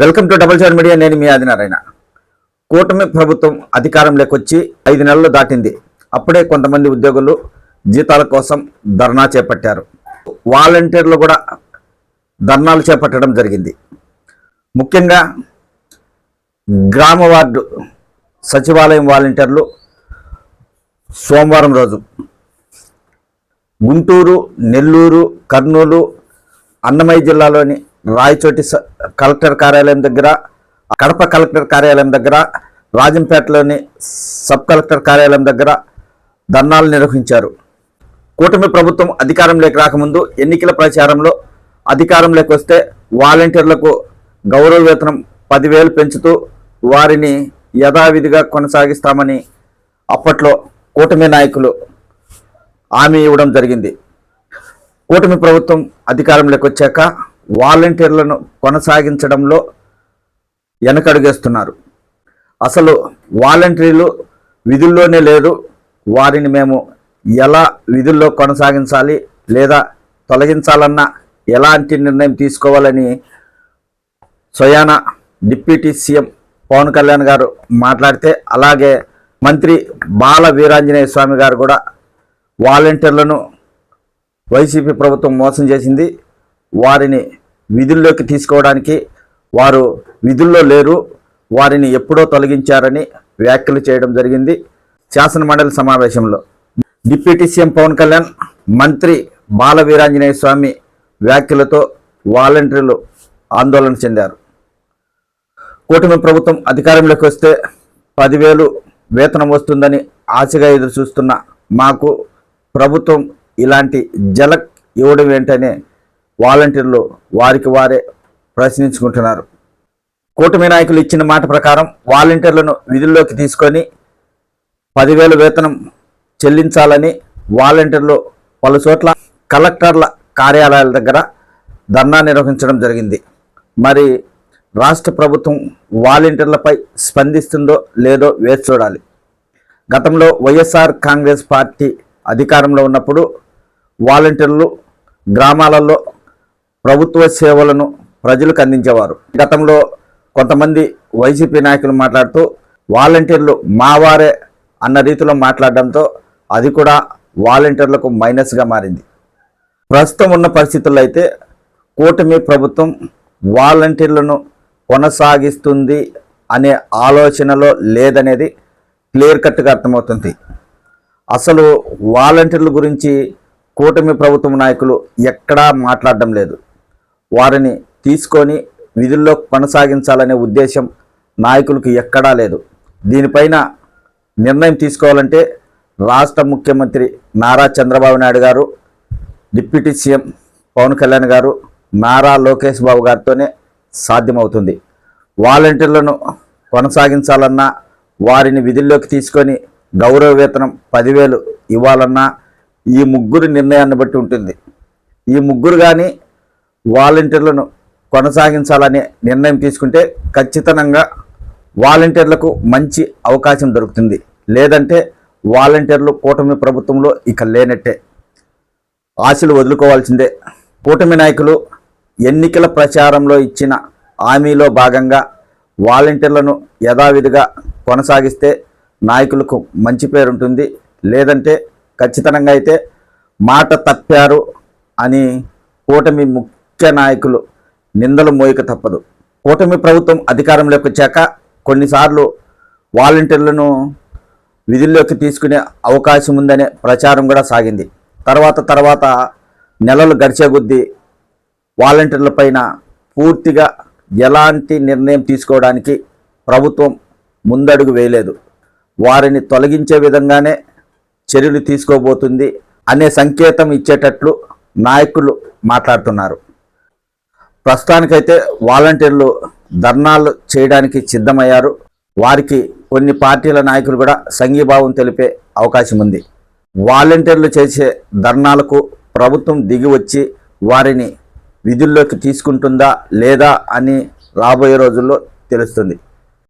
Welcome to double seven media. నేను మీ ఆదినారాయణ. కూటమి ప్రభుత్వం అధికారంలోకి వచ్చి 5 నెలలు దాటింది. అప్పుడే కొంతమంది ఉద్యోగులు జీతాల కోసం ధర్నా చేపట్టారు. వాలంటీర్లు కూడా ధర్నాలు చేపట్టడం జరిగింది. ముఖ్యంగా గ్రామ వార్డు సచివాలయం వాలంటీర్లు సోమవారం రోజు గుంటూరు, నెల్లూరు, కర్నూలు, అన్నమయ్య జిల్లాలోని రాయచోటి కలెక్టర్ కార్యాలయం దగ్గర, కడప కలెక్టర్ కార్యాలయం దగ్గర, రాజంపేటలోని సబ్ కలెక్టర్ కార్యాలయం దగ్గర ధర్నాలు నిర్వహించారు. కూటమి ప్రభుత్వం అధికారంలోకి రాకముందు ఎన్నికల ప్రచారంలో అధికారంలోకి వస్తే వాలంటీర్లకు గౌరవ వేతనం 10,000 పెంచుతూ వారిని యథావిధిగా కొనసాగిస్తామని అప్పట్లో కూటమి నాయకులు హామీ ఇవ్వడం జరిగింది. కూటమి ప్రభుత్వం అధికారంలోకి వచ్చాక వాలంటీర్లను కొనసాగించడంలో వెనకడుగేస్తున్నారు. అసలు వాలంటీర్లు విధుల్లోనే లేరు. వారిని మేము ఎలా విధుల్లో కొనసాగించాలి లేదా తొలగించాలన్న ఎలాంటి నిర్ణయం తీసుకోవాలని స్వయాన డిప్యూటీ సీఎం పవన్ కళ్యాణ్ గారు మాట్లాడితే, అలాగే మంత్రి బాల వీరాంజనేయ స్వామి గారు కూడా వాలంటీర్లను వైసీపీ ప్రభుత్వం మోసం చేసింది, వారిని విధుల్లోకి తీసుకోవడానికి వారు విధుల్లో లేరు, వారిని ఎప్పుడో తొలగించారని వ్యాఖ్యలు చేయడం జరిగింది. శాసన మండలి సమావేశంలో డిప్యూటీ సీఎం పవన్ కళ్యాణ్, మంత్రి బాల వీరాంజనేయ స్వామి వ్యాఖ్యలతో వాలంటీర్లు ఆందోళన చెందారు. కూటమి ప్రభుత్వం అధికారంలోకి వస్తే 10,000 వేతనం వస్తుందని ఆశగా ఎదురు చూస్తున్న మాకు ప్రభుత్వం ఇలాంటి జలక్ ఇవ్వడం ఏంటనే వాలంటీర్లు వారికి వారే ప్రశ్నించుకుంటున్నారు. కూటమి నాయకులు ఇచ్చిన మాట ప్రకారం వాలంటీర్లను విధుల్లోకి తీసుకొని 10,000 వేతనం చెల్లించాలని వాలంటీర్లు పలు చోట్ల కలెక్టర్ల కార్యాలయాల దగ్గర ధర్నా నిర్వహించడం జరిగింది. మరి రాష్ట్ర ప్రభుత్వం వాలంటీర్లపై స్పందిస్తుందో లేదో వేచి చూడాలి. గతంలో వైఎస్ఆర్ కాంగ్రెస్ పార్టీ అధికారంలో ఉన్నప్పుడు వాలంటీర్లు గ్రామాలలో ప్రభుత్వ సేవలను ప్రజలకు అందించేవారు. గతంలో కొంతమంది వైసీపీ నాయకులు మాట్లాడుతూ వాలంటీర్లు మావారే అన్న రీతిలో మాట్లాడడంతో అది కూడా వాలంటీర్లకు మైనస్గా మారింది. ప్రస్తుతం ఉన్న పరిస్థితుల్లో అయితే కూటమి ప్రభుత్వం వాలంటీర్లను కొనసాగిస్తుంది అనే ఆలోచనలో లేదనేది క్లియర్ కట్గా అర్థమవుతుంది. అసలు వాలంటీర్ల గురించి కూటమి ప్రభుత్వం నాయకులు ఎక్కడా మాట్లాడడం లేదు. వారిని తీసుకొని విధుల్లో కొనసాగించాలనే ఉద్దేశం నాయకులకు ఎక్కడా లేదు. దీనిపైన నిర్ణయం తీసుకోవాలంటే రాష్ట్ర ముఖ్యమంత్రి నారా చంద్రబాబు నాయుడు గారు, డిప్యూటీ సీఎం పవన్ కళ్యాణ్ గారు, నారా లోకేష్ బాబు గారితోనే సాధ్యమవుతుంది. వాలంటీర్లను కొనసాగించాలన్నా, వారిని విధుల్లోకి తీసుకొని గౌరవ వేతనం 10,000 ఇవ్వాలన్నా ఈ ముగ్గురు నిర్ణయాన్ని బట్టి ఉంటుంది. ఈ ముగ్గురు కానీ వాలంటీర్లను కొనసాగించాలనే నిర్ణయం తీసుకుంటే ఖచ్చితంగా వాలంటీర్లకు మంచి అవకాశం దొరుకుతుంది. లేదంటే వాలంటీర్లు కూటమి ప్రభుత్వంలో ఇక లేనట్టే, ఆశలు వదులుకోవాల్సిందే. కూటమి నాయకులు ఎన్నికల ప్రచారంలో ఇచ్చిన హామీలో భాగంగా వాలంటీర్లను యథావిధిగా కొనసాగిస్తే నాయకులకు మంచి పేరు ఉంటుంది. లేదంటే ఖచ్చితంగా అయితే మాట తప్పారు అని కూటమి ముఖ్య నాయకులు నిందలు మోయక తప్పదు. కూటమి ప్రభుత్వం అధికారంలోకి వచ్చాక కొన్నిసార్లు వాలంటీర్లను విధుల్లోకి తీసుకునే అవకాశం ఉందనే ప్రచారం కూడా సాగింది. తర్వాత నెలలు గడిచే కొద్దీ వాలంటీర్లపైన పూర్తిగా ఎలాంటి నిర్ణయం తీసుకోవడానికి ప్రభుత్వం ముందడుగు వేయలేదు. వారిని తొలగించే విధంగానే చర్యలు తీసుకోబోతుంది అనే సంకేతం ఇచ్చేటట్లు నాయకులు మాట్లాడుతున్నారు. ప్రస్తుతానికైతే వాలంటీర్లు ధర్నాలు చేయడానికి సిద్ధమయ్యారు. వారికి కొన్ని పార్టీల నాయకులు కూడా సంఘీభావం తెలిపే అవకాశం ఉంది. వాలంటీర్లు చేసే ధర్నాలకు ప్రభుత్వం దిగి వచ్చి వారిని విధుల్లోకి తీసుకుంటుందా లేదా అని రాబోయే రోజుల్లో తెలుస్తుంది.